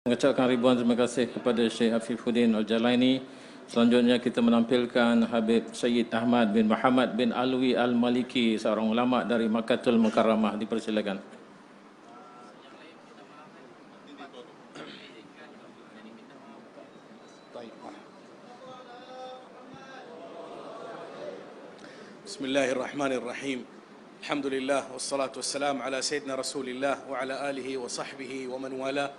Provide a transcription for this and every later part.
Mengucapkan ribuan terima kasih kepada Syekh Afifuddin Al-Jalaini. Selanjutnya kita menampilkan Habib Sayyid Ahmad bin Muhammad bin Alwi Al-Maliki, seorang ulama dari Makkahul Mukarramah. Dipersilakan. Bismillahirrahmanirrahim. Alhamdulillah wassalatu wassalam ala sayyidina Rasulillah wa ala alihi wa sahbihi wa man wala.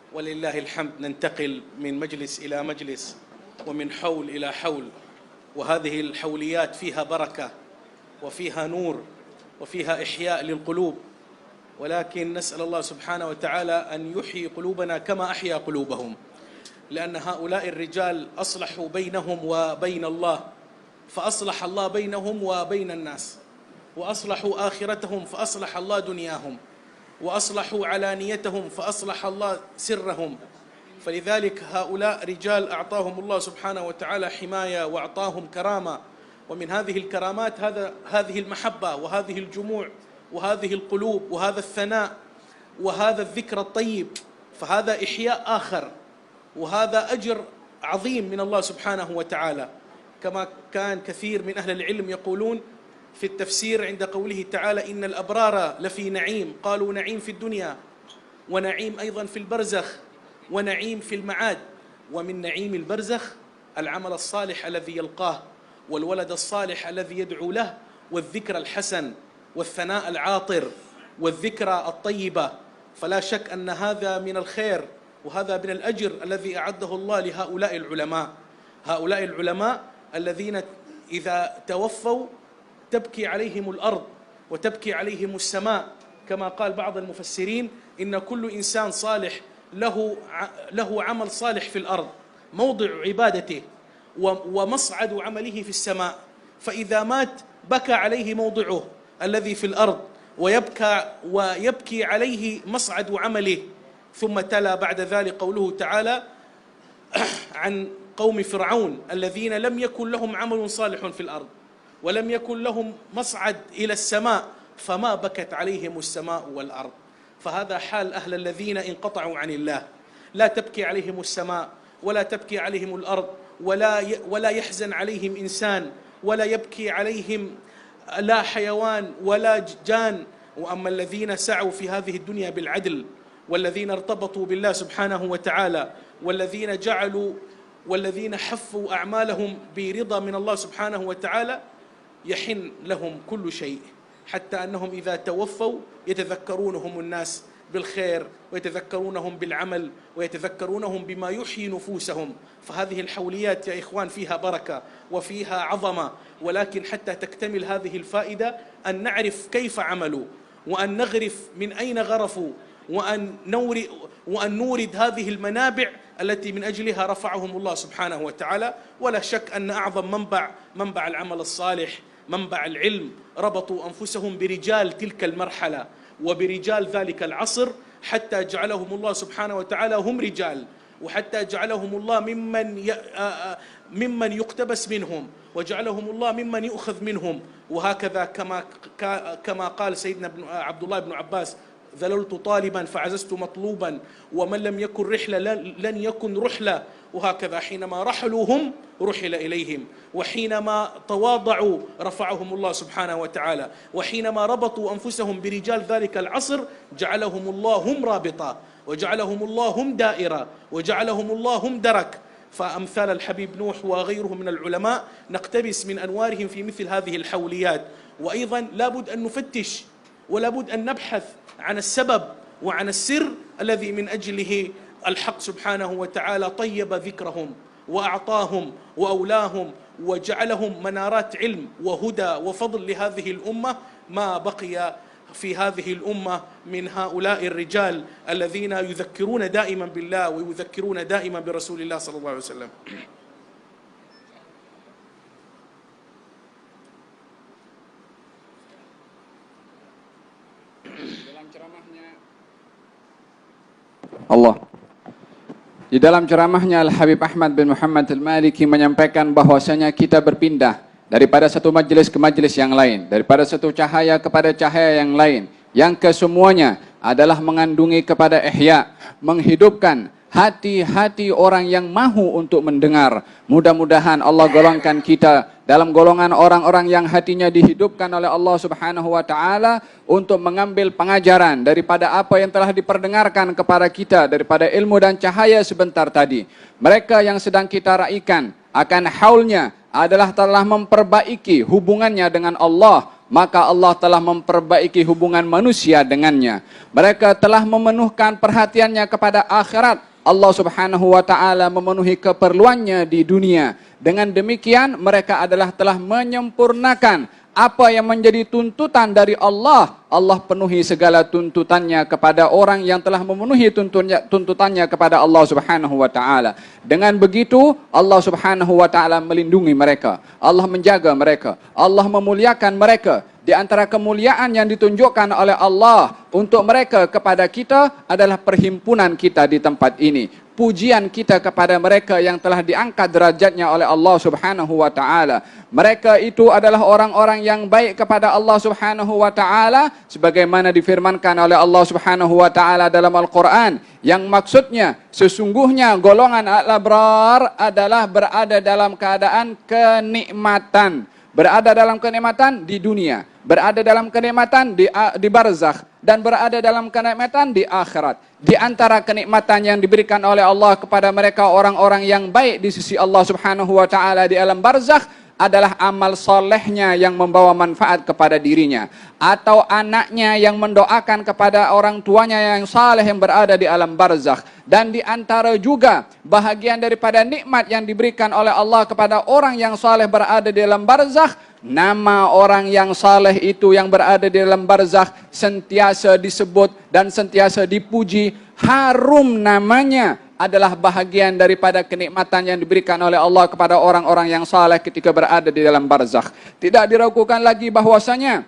ولله الحمد. ننتقل من مجلس إلى مجلس ومن حول إلى حول، وهذه الحوليات فيها بركة وفيها نور وفيها إحياء للقلوب، ولكن نسأل الله سبحانه وتعالى أن يحيي قلوبنا كما أحيا قلوبهم، لأن هؤلاء الرجال أصلحوا بينهم وبين الله، فأصلح الله بينهم وبين الناس، وأصلحوا آخرتهم فأصلح الله دنياهم، وأصلحوا علانيتهم فأصلح الله سرهم. فلذلك هؤلاء رجال أعطاهم الله سبحانه وتعالى حماية وأعطاهم كرامة، ومن هذه الكرامات هذه المحبة وهذه الجموع وهذه القلوب وهذا الثناء وهذا الذكر الطيب، فهذا إحياء آخر، وهذا أجر عظيم من الله سبحانه وتعالى. كما كان كثير من أهل العلم يقولون في التفسير عند قوله تعالى إن الأبرار لفي نعيم، قالوا نعيم في الدنيا ونعيم أيضا في البرزخ ونعيم في المعاد. ومن نعيم البرزخ العمل الصالح الذي يلقاه، والولد الصالح الذي يدعو له، والذكر الحسن والثناء العاطر والذكرى الطيبة. فلا شك أن هذا من الخير وهذا من الأجر الذي أعده الله لهؤلاء العلماء. هؤلاء العلماء الذين إذا توفوا تبكي عليهم الأرض وتبكي عليهم السماء، كما قال بعض المفسرين إن كل إنسان صالح له عمل صالح في الأرض، موضع عبادته ومصعد عمله في السماء، فإذا مات بكى عليه موضعه الذي في الأرض ويبكي عليه مصعد عمله. ثم تلا بعد ذلك قوله تعالى عن قوم فرعون الذين لم يكن لهم عمل صالح في الأرض ولم يكن لهم مصعد إلى السماء فما بكت عليهم السماء والأرض. فهذا حال أهل الذين انقطعوا عن الله، لا تبكي عليهم السماء ولا تبكي عليهم الأرض ولا يحزن عليهم إنسان ولا يبكي عليهم لا حيوان ولا جان. وأما الذين سعوا في هذه الدنيا بالعدل، والذين ارتبطوا بالله سبحانه وتعالى، والذين حفوا أعمالهم برضا من الله سبحانه وتعالى، يحن لهم كل شيء، حتى أنهم إذا توفوا يتذكرونهم الناس بالخير ويتذكرونهم بالعمل ويتذكرونهم بما يحيي نفوسهم. فهذه الحوليات يا إخوان فيها بركة وفيها عظمة، ولكن حتى تكتمل هذه الفائدة أن نعرف كيف عملوا، وأن نغرف من أين غرفوا، وأن نورد هذه المنابع التي من أجلها رفعهم الله سبحانه وتعالى. ولا شك أن أعظم منبع العمل الصالح منبع العلم، ربطوا أنفسهم برجال تلك المرحلة وبرجال ذلك العصر، حتى جعلهم الله سبحانه وتعالى هم رجال، وحتى جعلهم الله ممن يقتبس منهم، وجعلهم الله ممن يؤخذ منهم. وهكذا كما قال سيدنا عبد الله بن عباس ذللت طالبا فعززت مطلوبا، ومن لم يكن رحلة لن يكن رحلة. وهكذا حينما رحلوا هم رحل إليهم، وحينما تواضعوا رفعهم الله سبحانه وتعالى، وحينما ربطوا أنفسهم برجال ذلك العصر جعلهم الله هم رابطة، وجعلهم الله هم دائرة، وجعلهم الله هم درك. فأمثال الحبيب نوح وغيره من العلماء نقتبس من أنوارهم في مثل هذه الحوليات. وأيضا لابد أن نفتش ولابد أن نبحث عن السبب وعن السر الذي من أجله الحق سبحانه وتعالى طيب ذكرهم وأعطاهم وأولاهم وجعلهم منارات علم وهدى وفضل لهذه الأمة. ما بقي في هذه الأمة من هؤلاء الرجال الذين يذكرون دائما بالله ويذكرون دائما برسول الله صلى الله عليه وسلم. Allah. Di dalam ceramahnya Al-Habib Ahmad bin Muhammad Al-Maliki menyampaikan bahwasanya kita berpindah daripada satu majelis ke majelis yang lain, daripada satu cahaya kepada cahaya yang lain, yang kesemuanya adalah mengandungi kepada ihya, menghidupkan hati-hati orang yang mahu untuk mendengar. Mudah-mudahan Allah golongkan kita dalam golongan orang-orang yang hatinya dihidupkan oleh Allah Subhanahu wa taala untuk mengambil pengajaran daripada apa yang telah diperdengarkan kepada kita daripada ilmu dan cahaya sebentar tadi. Mereka yang sedang kita raikan akan haulnya adalah telah memperbaiki hubungannya dengan Allah, maka Allah telah memperbaiki hubungan manusia dengannya. Mereka telah memenuhkan perhatiannya kepada akhirat. Allah Subhanahu wa taala memenuhi keperluannya di dunia. Dengan demikian mereka adalah telah menyempurnakan apa yang menjadi tuntutan dari Allah. Allah penuhi segala tuntutannya kepada orang yang telah memenuhi tuntutannya kepada Allah Subhanahu wa taala. Dengan begitu Allah Subhanahu wa taala melindungi mereka. Allah menjaga mereka. Allah memuliakan mereka. Di antara kemuliaan yang ditunjukkan oleh Allah untuk mereka kepada kita adalah perhimpunan kita di tempat ini. Pujian kita kepada mereka yang telah diangkat derajatnya oleh Allah Subhanahu wa taala. Mereka itu adalah orang-orang yang baik kepada Allah Subhanahu wa taala sebagaimana difirmankan oleh Allah Subhanahu wa taala dalam Al-Qur'an, yang maksudnya sesungguhnya golongan al-abrar adalah berada dalam keadaan kenikmatan. Berada dalam kenikmatan di dunia, berada dalam kenikmatan di barzakh, dan berada dalam kenikmatan di akhirat. Di antara kenikmatan yang diberikan oleh Allah kepada mereka orang-orang yang baik di sisi Allah Subhanahu wa taala di alam barzakh adalah amal solehnya yang membawa manfaat kepada dirinya, atau anaknya yang mendoakan kepada orang tuanya yang saleh yang berada di alam barzakh. Dan di antara juga bahagian daripada nikmat yang diberikan oleh Allah kepada orang yang saleh berada di alam barzakh, nama orang yang saleh itu yang berada di dalam barzakh sentiasa disebut dan sentiasa dipuji, harum namanya, adalah bahagian daripada kenikmatan yang diberikan oleh Allah kepada orang-orang yang saleh ketika berada di dalam barzakh. Tidak diragukan lagi bahwasanya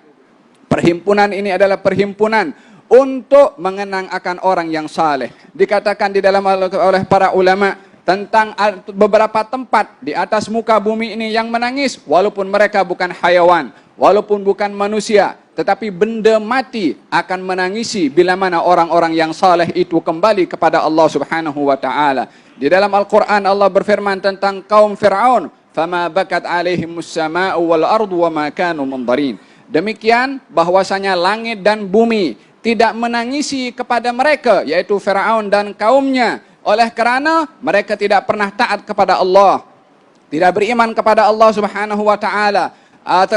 perhimpunan ini adalah perhimpunan untuk mengenang akan orang yang saleh. Dikatakan di dalam oleh para ulama tentang beberapa tempat di atas muka bumi ini yang menangis walaupun mereka bukan hayawan, walaupun bukan manusia, tetapi benda mati akan menangisi bila mana orang-orang yang saleh itu kembali kepada Allah Subhanahu wa taala. Di dalam Al-Qur'an Allah berfirman tentang kaum Fir'aun, "Fama bakat 'alaihimus samaa'u wal ardu wa ma kanu mundarin." Demikian bahwasanya langit dan bumi tidak menangisi kepada mereka, yaitu Fir'aun dan kaumnya, oleh kerana mereka tidak pernah taat kepada Allah, tidak beriman kepada Allah Subhanahu wa taala.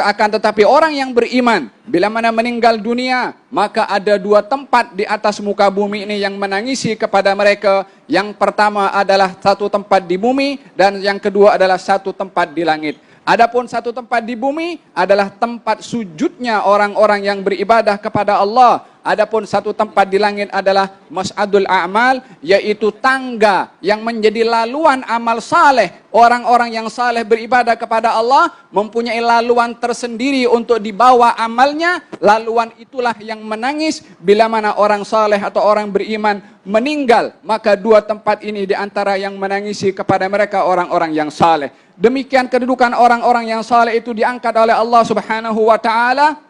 Akan tetapi orang yang beriman bila mana meninggal dunia, maka ada dua tempat di atas muka bumi ini yang menangisi kepada mereka. Yang pertama adalah satu tempat di bumi, dan yang kedua adalah satu tempat di langit. Adapun satu tempat di bumi adalah tempat sujudnya orang-orang yang beribadah kepada Allah. Adapun satu tempat di langit adalah Mas'adul A'mal, yaitu tangga yang menjadi laluan amal saleh. Orang-orang yang saleh beribadah kepada Allah mempunyai laluan tersendiri untuk dibawa amalnya. Laluan itulah yang menangis bila mana orang saleh atau orang beriman meninggal. Maka dua tempat ini di antara yang menangisi kepada mereka orang-orang yang saleh. Demikian kedudukan orang-orang yang saleh itu diangkat oleh Allah Subhanahu wa taala.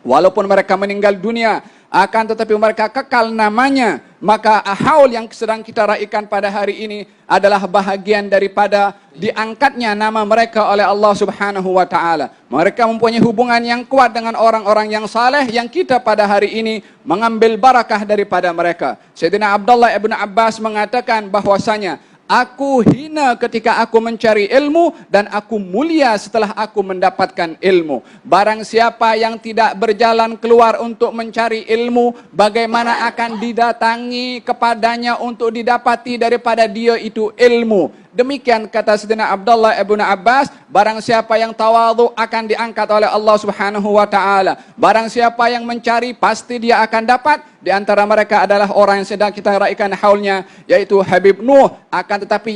Walaupun mereka meninggal dunia, akan tetapi mereka kekal namanya. Maka haul yang sedang kita raikan pada hari ini adalah bahagian daripada diangkatnya nama mereka oleh Allah Subhanahu wa taala. Mereka mempunyai hubungan yang kuat dengan orang-orang yang saleh yang kita pada hari ini mengambil barakah daripada mereka. Sayyidina Abdullah ibn Abbas mengatakan bahwasanya, aku hina ketika aku mencari ilmu dan aku mulia setelah aku mendapatkan ilmu. Barang siapa yang tidak berjalan keluar untuk mencari ilmu, bagaimana akan didatangi kepadanya untuk didapati daripada dia itu ilmu. Demikian kata Sayyidina Abdullah ibn Abbas, barang siapa yang tawadhu akan diangkat oleh Allah Subhanahu wa taala. Barang siapa yang mencari pasti dia akan dapat. Di antara mereka adalah orang yang sedang kita raikan haulnya, yaitu Habib Nuh. Akan tetapi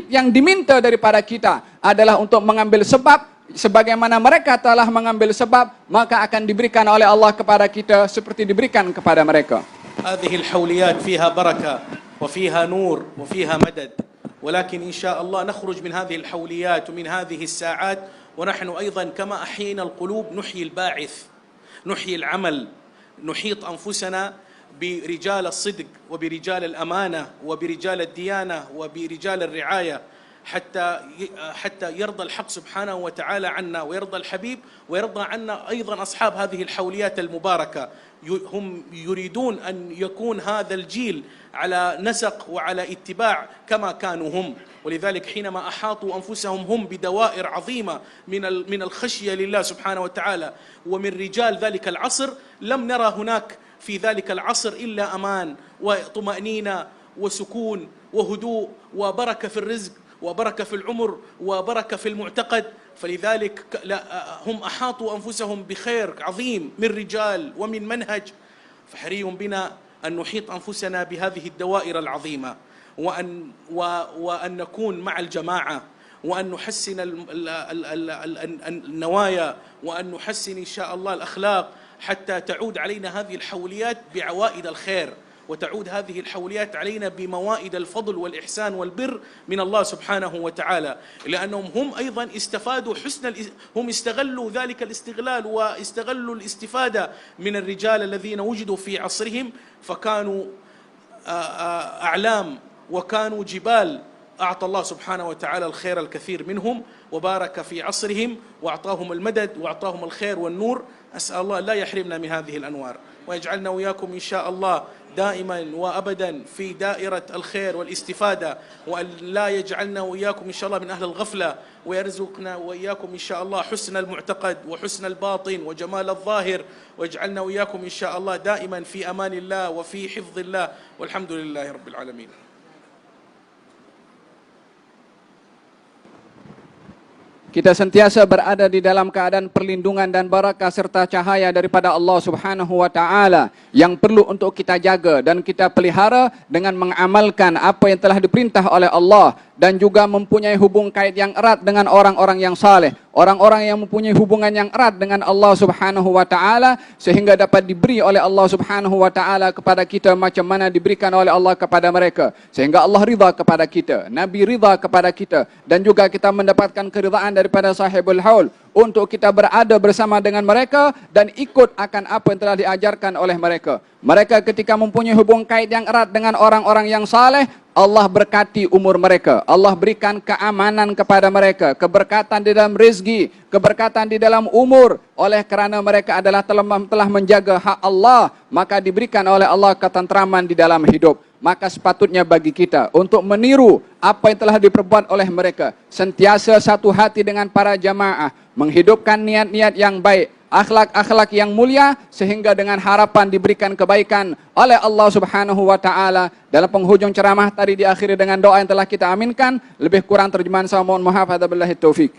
yang diminta daripada kita adalah untuk mengambil sebab. Sebagaimana mereka telah mengambil sebab, maka akan diberikan oleh Allah kepada kita seperti diberikan kepada mereka. هذه الحوليات فيها بركة وفيها نور وفيها مدد، ولكن إن شاء الله نخرج من هذه الحوليات ومن هذه الساعات ونحن أيضا كما أحيينا القلوب نحيي الباعث، نحيي العمل، نحيط أنفسنا برجال الصدق وبرجال الأمانة وبرجال الديانة وبرجال الرعاية حتى يرضى الحق سبحانه وتعالى عنا ويرضى الحبيب ويرضى عنا أيضا أصحاب هذه الحوليات المباركة. هم يريدون أن يكون هذا الجيل على نسق وعلى اتباع كما كانوا هم، ولذلك حينما أحاطوا أنفسهم هم بدوائر عظيمة من الخشية لله سبحانه وتعالى ومن رجال ذلك العصر، لم نرى هناك في ذلك العصر إلا أمان وطمأنينة وسكون وهدوء وبركة في الرزق وبركة في العمر وبركة في المعتقد. فلذلك هم أحاطوا أنفسهم بخير عظيم من رجال ومن منهج، فحري بنا أن نحيط أنفسنا بهذه الدوائر العظيمة وأن نكون مع الجماعة وأن نحسن النوايا وأن نحسن إن شاء الله الأخلاق حتى تعود علينا هذه الحوليات بعوائد الخير، وتعود هذه الحوليات علينا بموائد الفضل والإحسان والبر من الله سبحانه وتعالى، لأنهم هم أيضا استفادوا هم استغلوا ذلك الاستغلال واستغلوا الاستفادة من الرجال الذين وجدوا في عصرهم، فكانوا أعلام وكانوا جبال. أعطى الله سبحانه وتعالى الخير الكثير منهم وبارك في عصرهم وأعطاهم المدد وأعطاهم الخير والنور. أسأل الله لا يحرمنا من هذه الأنوار ويجعلنا وإياكم إن شاء الله دائما وأبدا في دائرة الخير والاستفادة، وأن لا يجعلنا وإياكم إن شاء الله من أهل الغفلة، ويرزقنا وإياكم إن شاء الله حسن المعتقد وحسن الباطن وجمال الظاهر، ويجعلنا وإياكم إن شاء الله دائما في أمان الله وفي حفظ الله، والحمد لله رب العالمين. Kita sentiasa berada di dalam keadaan perlindungan dan barakah serta cahaya daripada Allah Subhanahu wa taala yang perlu untuk kita jaga dan kita pelihara dengan mengamalkan apa yang telah diperintah oleh Allah, dan juga mempunyai hubung kait yang erat dengan orang-orang yang saleh, orang-orang yang mempunyai hubungan yang erat dengan Allah Subhanahu wa taala, sehingga dapat diberi oleh Allah Subhanahu wa taala kepada kita macam mana diberikan oleh Allah kepada mereka, sehingga Allah ridha kepada kita, Nabi ridha kepada kita, dan juga kita mendapatkan keridhaan daripada sahibul haul untuk kita berada bersama dengan mereka dan ikut akan apa yang telah diajarkan oleh mereka. Mereka ketika mempunyai hubung kait yang erat dengan orang-orang yang saleh, Allah berkati umur mereka, Allah berikan keamanan kepada mereka, keberkatan di dalam rezeki, keberkatan di dalam umur, oleh kerana mereka adalah telah menjaga hak Allah, maka diberikan oleh Allah ketentraman di dalam hidup. Maka sepatutnya bagi kita untuk meniru apa yang telah diperbuat oleh mereka, sentiasa satu hati dengan para jamaah, menghidupkan niat-niat yang baik, akhlak-akhlak yang mulia, sehingga dengan harapan diberikan kebaikan oleh Allah Subhanahu wa taala. Dalam penghujung ceramah tadi diakhiri dengan doa yang telah kita aminkan. Lebih kurang terjemahan saya mohon maaf. Hada billahi taufik.